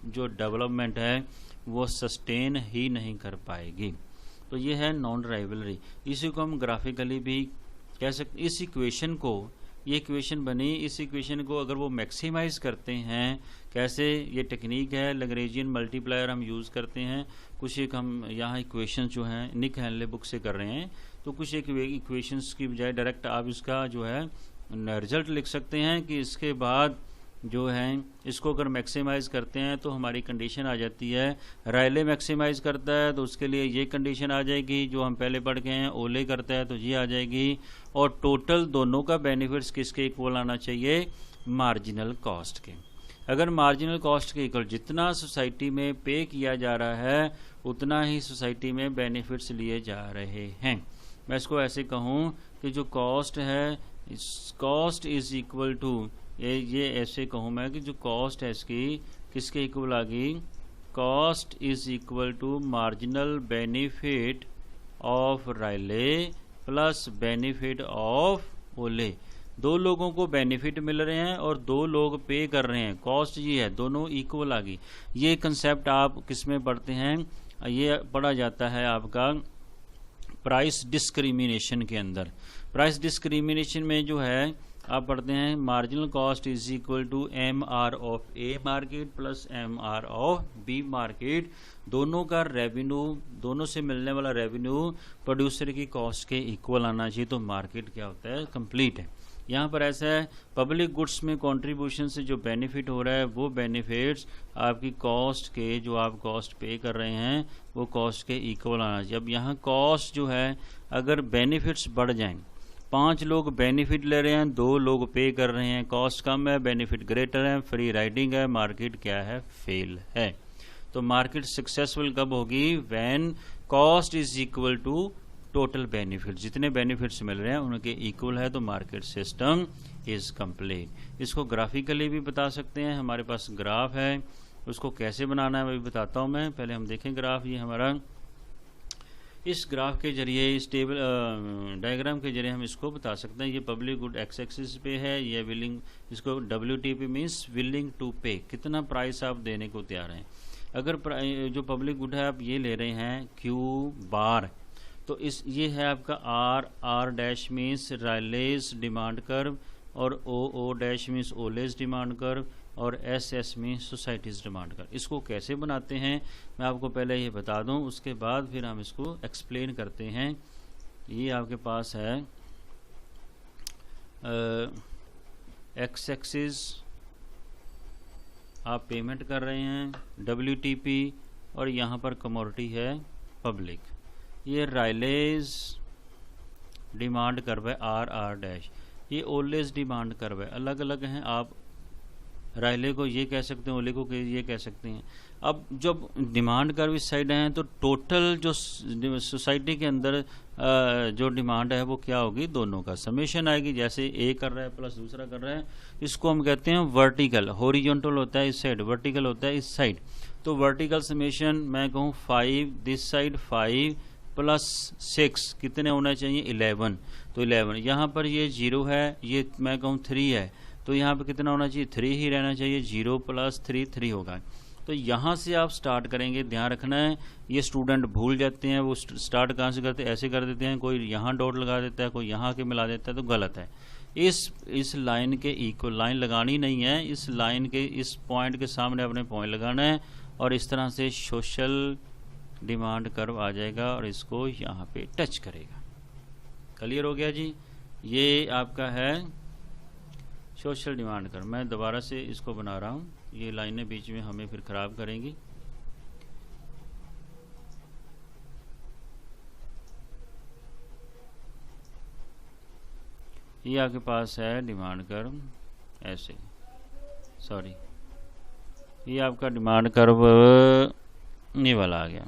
जो डेवलपमेंट है वो सस्टेन ही नहीं कर पाएगी। तो ये है नॉन राइवलरी। इसी को हम ग्राफिकली भी कह सकते। इस इक्वेशन को, ये इक्वेशन बनी, इस इक्वेशन को अगर वो मैक्सिमाइज करते हैं, कैसे? ये टेक्निक है, लैग्रेंजियन मल्टीप्लायर हम यूज़ करते हैं। कुछ एक हम यहाँ इक्वेशन जो हैं निक हैनले बुक से कर रहे हैं, तो कुछ एक इक्वेशंस की बजाय डायरेक्ट आप इसका जो है रिजल्ट लिख सकते हैं कि इसके बाद जो है इसको अगर मैक्सिमाइज करते हैं तो हमारी कंडीशन आ जाती है। रायले मैक्सिमाइज करता है तो उसके लिए ये कंडीशन आ जाएगी जो हम पहले पढ़ गए हैं। ओले करता है तो ये आ जाएगी। और टोटल दोनों का बेनिफिट्स किसके इक्वल आना चाहिए? मार्जिनल कॉस्ट के। अगर मार्जिनल कॉस्ट के इक्वल जितना सोसाइटी में पे किया जा रहा है उतना ही सोसाइटी में बेनिफिट्स लिए जा रहे हैं। मैं इसको ऐसे कहूँ कि जो कॉस्ट है, कॉस्ट इज इक्वल टू, ये ऐसे कहूँ मैं कि जो कॉस्ट है इसकी किसके इक्वल आ गई? Cost is equal to marginal benefit of रायले प्लस बेनिफिट ऑफ ओले। दो लोगों को बेनिफिट मिल रहे हैं और दो लोग पे कर रहे हैं, कॉस्ट ये है, दोनों इक्वल आ गई। ये कंसेप्ट आप किस में पढ़ते हैं? ये पढ़ा जाता है आपका प्राइस डिस्क्रिमिनेशन के अंदर। प्राइस डिस्क्रिमिनेशन में जो है आप पढ़ते हैं marginal cost is equal to M R of A market plus M R of B market. दोनों का रेवेन्यू, दोनों से मिलने वाला रेवेन्यू प्रोड्यूसर की कॉस्ट के इक्वल आना चाहिए, तो मार्केट क्या होता है? कंप्लीट है। यहाँ पर ऐसा है, पब्लिक गुड्स में कंट्रीब्यूशन से जो बेनिफिट हो रहा है वो बेनिफिट्स आपकी कॉस्ट के, जो आप कॉस्ट पे कर रहे हैं वो कॉस्ट के इक्वल आना चाहिए। अब यहाँ कॉस्ट जो है, अगर बेनिफिट्स बढ़ जाएं, 5 लोग बेनिफिट ले रहे हैं, 2 लोग पे कर रहे हैं, कॉस्ट कम है, बेनिफिट ग्रेटर है, फ्री राइडिंग है, मार्केट क्या है? फेल है। तो मार्केट सक्सेसफुल कब होगी? When cost is equal to total benefit. जितने बेनिफिट्स मिल रहे हैं उनके इक्वल है तो मार्केट सिस्टम इज कंप्लीट। इसको ग्राफिकली भी बता सकते हैं। हमारे पास ग्राफ है, उसको कैसे बनाना है मैं भी बताता हूँ। मैं पहले हम देखें ग्राफ। ये हमारा, इस ग्राफ के जरिए, इस टेबल डायग्राम के जरिए हम इसको बता सकते हैं। ये पब्लिक गुड एक्स एक्सिस पे है, ये विलिंग, इसको WTP मीन्स विलिंग टू पे, कितना प्राइस आप देने को तैयार हैं। अगर जो पब्लिक गुड है आप ये ले रहे हैं Q बार, तो ये है आपका R dash means Riley's demand curve, और O dash means Ole's demand curve, और SS means society's demand curve. इसको कैसे बनाते हैं मैं आपको पहले ये बता दूं, उसके बाद फिर हम इसको एक्सप्लेन करते हैं। ये आपके पास है एक्स एक्सिस, आप पेमेंट कर रहे हैं WTP, और यहाँ पर कमोडिटी है पब्लिक। ये रायलेज डिमांड कर्व है R डैश, ये ओलेज डिमांड कर्व है। अलग अलग हैं, आप रायले को ये कह सकते हैं, ओले को ये कह सकते हैं। अब जब डिमांड कर्व इस साइड है तो टोटल जो सोसाइटी के अंदर जो डिमांड है वो क्या होगी? दोनों का समेशन आएगी। जैसे ए कर रहा है प्लस दूसरा कर रहा है, इसको हम कहते हैं वर्टिकल। हॉरिजॉन्टल होता है इस साइड, वर्टिकल होता है इस साइड। तो वर्टिकल समेशन मैं कहूँ 5 दिस साइड, 5 प्लस 6 कितने होना चाहिए 11, तो 11 यहाँ पर ये 0 है, ये मैं कहूँ 3 है, तो यहाँ पर कितना होना चाहिए 3 ही रहना चाहिए, 0 + 3 3 होगा। तो यहाँ से आप स्टार्ट करेंगे, ध्यान रखना है ये स्टूडेंट भूल जाते हैं, वो स्टार्ट कहाँ से करते हैं, ऐसे कर देते हैं, कोई यहाँ डॉट लगा देता है, कोई यहाँ के मिला देता है, तो गलत है। इस लाइन के इक्वल लाइन लगानी नहीं है, इस लाइन के इस पॉइंट के सामने अपने पॉइंट लगाना है और इस तरह से सोशल डिमांड कर्व आ जाएगा और इसको यहाँ पे टच करेगा। क्लियर हो गया जी, ये आपका है सोशल डिमांड कर्व। मैं दोबारा से इसको बना रहा हूँ, ये लाइनें बीच में हमें फिर ख़राब करेंगी। ये आपके पास है डिमांड कर्व ऐसे, सॉरी ये आपका डिमांड कर्व ये वाला आ गया।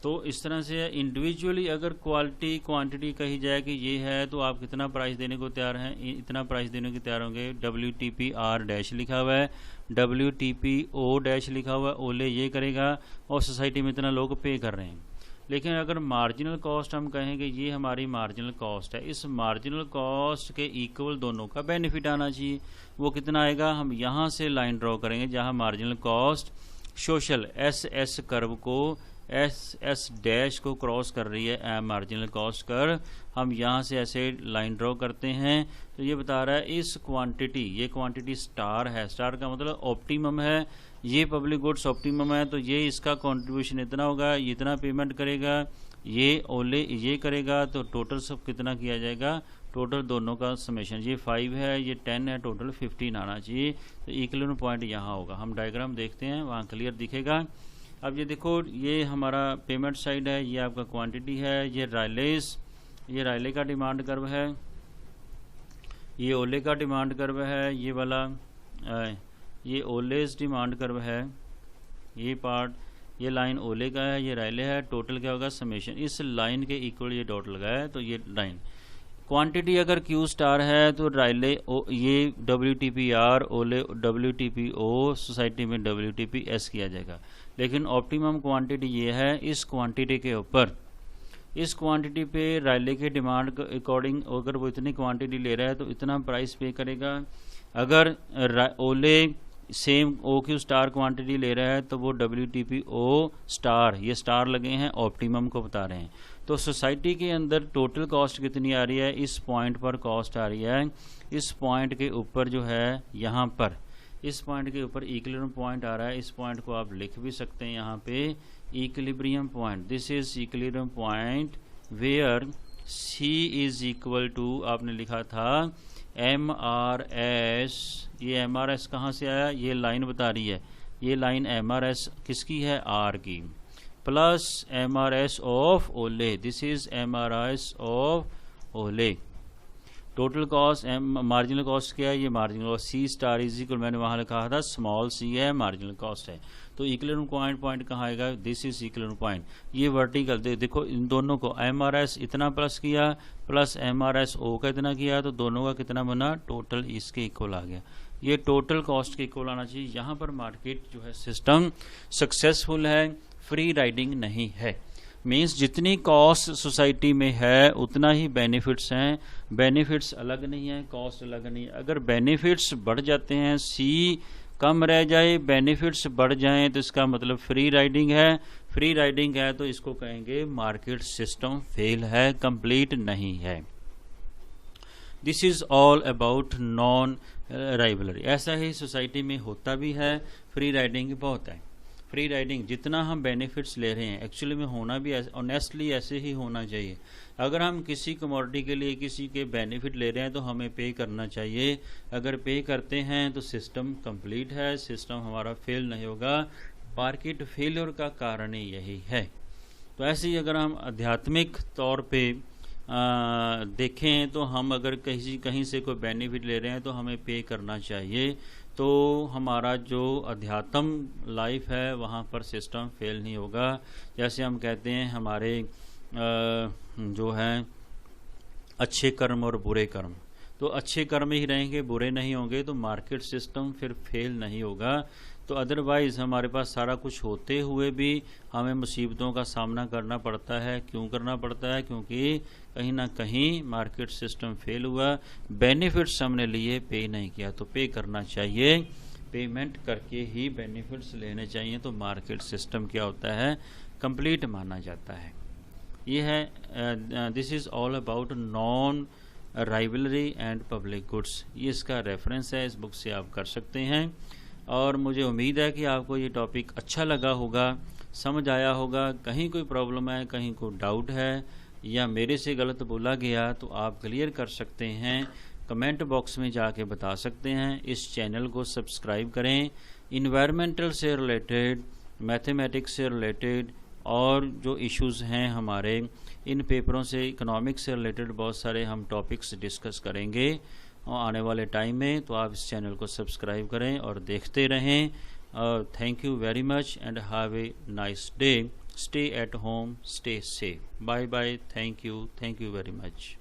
तो इस तरह से इंडिविजुअली अगर क्वालिटी क्वांटिटी कही जाए कि ये है, तो आप कितना प्राइस देने को तैयार हैं, इतना प्राइस देने को तैयार होंगे। WTPR- लिखा हुआ है, WTPO- लिखा हुआ है, ओले ये करेगा और सोसाइटी में इतना लोग पे कर रहे हैं। लेकिन अगर मार्जिनल कॉस्ट हम कहेंगे ये हमारी मार्जिनल कॉस्ट है, इस मार्जिनल कॉस्ट के इक्वल दोनों का बेनिफिट आना चाहिए। वो कितना आएगा, हम यहाँ से लाइन ड्रॉ करेंगे जहाँ marginal cost social SS curve को SS- को क्रॉस कर रही है मार्जिनल कॉस्ट कर, हम यहाँ से ऐसे लाइन ड्रॉ करते हैं। तो ये बता रहा है इस क्वांटिटी, ये क्वांटिटी स्टार है, स्टार का मतलब ऑप्टिमम है, ये पब्लिक गुड्स ऑप्टिमम है, तो ये इसका कंट्रीब्यूशन इतना होगा, ये इतना पेमेंट करेगा, ये ओले ये करेगा, तो टोटल सब कितना किया जाएगा, टोटल दोनों का समेशन, ये 5 है ये 10 है, टोटल 15 आना चाहिए। तो इक्विलिब्रियम पॉइंट यहाँ होगा। हम डायग्राम देखते हैं, वहाँ क्लियर दिखेगा। अब ये देखो, ये हमारा पेमेंट साइड है, ये आपका क्वांटिटी है, ये रायले का डिमांड कर्व है, ये ओले का डिमांड कर्व है, ये वाला ये ओलेस डिमांड कर्व है, ये पार्ट, ये लाइन ओले का है, ये रायले है, टोटल क्या होगा समेशन, इस लाइन के इक्वल ये डॉट लगा है, तो ये लाइन क्वांटिटी अगर Q स्टार है तो रायले ये WTPR ओले WTPO सोसाइटी में WTPS किया जाएगा। लेकिन ऑप्टिमम क्वांटिटी ये है, इस क्वांटिटी के ऊपर, इस क्वांटिटी पे रायले के डिमांड के अकॉर्डिंग अगर वो इतनी क्वांटिटी ले रहा है तो इतना प्राइस पे करेगा। अगर ओले सेम OQ स्टार क्वांटिटी ले रहा है तो वो WTPO स्टार, ये स्टार लगे हैं, ऑप्टिमम को बता रहे हैं। तो सोसाइटी के अंदर टोटल कॉस्ट कितनी आ रही है, इस पॉइंट पर कॉस्ट आ रही है, इस पॉइंट के ऊपर जो है यहाँ पर, इस पॉइंट के ऊपर इक्विलिब्रियम पॉइंट आ रहा है। इस पॉइंट को आप लिख भी सकते हैं यहाँ पे equilibrium point, this is equilibrium point where C is equal to, आपने लिखा था MRS, ये MRS कहाँ से आया, ये लाइन बता रही है, ये लाइन MRS किसकी है, R की, प्लस MRS ऑफ ओले, दिस इज MRS ऑफ ओले। टोटल कॉस्ट मार्जिनल कॉस्ट क्या है, ये marginal cost C star is equal, मैंने वहाँ लिखा था स्मॉल c है, मार्जिनल कॉस्ट है। तो इक्विलिब्रियम पॉइंट कहाँ आएगा, दिस इज इक्विलिब्रियम पॉइंट। ये वर्टिकल देखो, इन दोनों को MRS इतना प्लस किया, प्लस MRS O का इतना किया, तो दोनों का कितना बना, टोटल इसके इक्वल आ गया। ये टोटल कॉस्ट के इक्वल आना चाहिए। यहाँ पर मार्केट जो है सिस्टम सक्सेसफुल है, फ्री राइडिंग नहीं है। मीन्स जितनी कॉस्ट सोसाइटी में है उतना ही बेनिफिट्स हैं, बेनिफिट्स अलग नहीं है, कॉस्ट अलग नहीं है। अगर बेनिफिट्स बढ़ जाते हैं, C कम रह जाए, बेनिफिट्स बढ़ जाएं, तो इसका मतलब फ्री राइडिंग है। फ्री राइडिंग है तो इसको कहेंगे मार्केट सिस्टम फेल है, कंप्लीट नहीं है। This is all about non rivalry. ऐसा ही सोसाइटी में होता भी है, फ्री राइडिंग बहुत है। फ्री राइडिंग जितना हम बेनिफिट्स ले रहे हैं एक्चुअली में होना भी ऑनेस्टली ऐसे ही होना चाहिए। अगर हम किसी कमोडिटी के लिए किसी के बेनिफिट ले रहे हैं तो हमें पे करना चाहिए। अगर पे करते हैं तो सिस्टम कंप्लीट है, सिस्टम हमारा फेल नहीं होगा। मार्केट फेलियर का कारण ही यही है। तो ऐसे ही अगर हम आध्यात्मिक तौर पे देखें तो हम अगर कहीं से कोई बेनिफिट ले रहे हैं तो हमें पे करना चाहिए, तो हमारा जो अध्यात्म लाइफ है वहाँ पर सिस्टम फेल नहीं होगा। जैसे हम कहते हैं हमारे जो हैं अच्छे कर्म और बुरे कर्म, तो अच्छे कर्म ही रहेंगे, बुरे नहीं होंगे, तो मार्केट सिस्टम फिर फेल नहीं होगा। तो अदरवाइज़ हमारे पास सारा कुछ होते हुए भी हमें मुसीबतों का सामना करना पड़ता है। क्यों करना पड़ता है? क्योंकि कहीं ना कहीं मार्केट सिस्टम फेल हुआ, बेनिफिट्स हमने लिए, पे नहीं किया। तो पे करना चाहिए, पेमेंट करके ही बेनिफिट्स लेने चाहिए। तो मार्केट सिस्टम क्या होता है? कंप्लीट माना जाता है। ये है this is all about non rivalry and public goods. ये इसका रेफरेंस है, इस बुक से आप कर सकते हैं। और मुझे उम्मीद है कि आपको ये टॉपिक अच्छा लगा होगा, समझ आया होगा। कहीं कोई प्रॉब्लम है, कहीं कोई डाउट है या मेरे से गलत बोला गया तो आप क्लियर कर सकते हैं, कमेंट बॉक्स में जाके बता सकते हैं। इस चैनल को सब्सक्राइब करें। इन्वायरमेंटल से रिलेटेड, मैथमेटिक्स से रिलेटेड और जो इश्यूज़ हैं हमारे, इन पेपरों से, इकोनॉमिक्स से रिलेटेड बहुत सारे हम टॉपिक्स डिस्कस करेंगे आने वाले टाइम में। तो आप इस चैनल को सब्सक्राइब करें और देखते रहें। Thank you very much and have a nice day. Stay at home, stay safe. Bye bye. Thank you very much.